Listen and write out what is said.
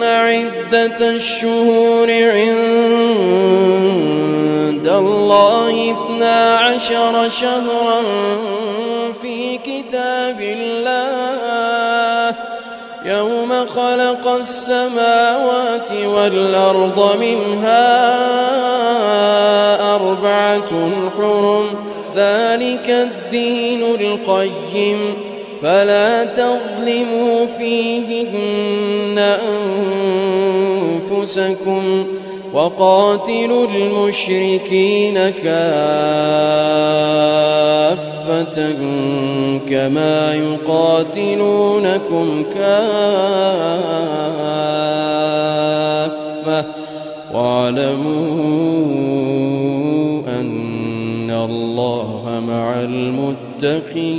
عدة الشهور عند الله 12 شهرا في كتاب الله يوم خلق السماوات والأرض منها 4 حرم ذلك الدين القيم فلا تظلموا فيهن أنفسكم وقاتلوا المشركين كافة كما يقاتلونكم كافة واعلموا أن الله مع المتقين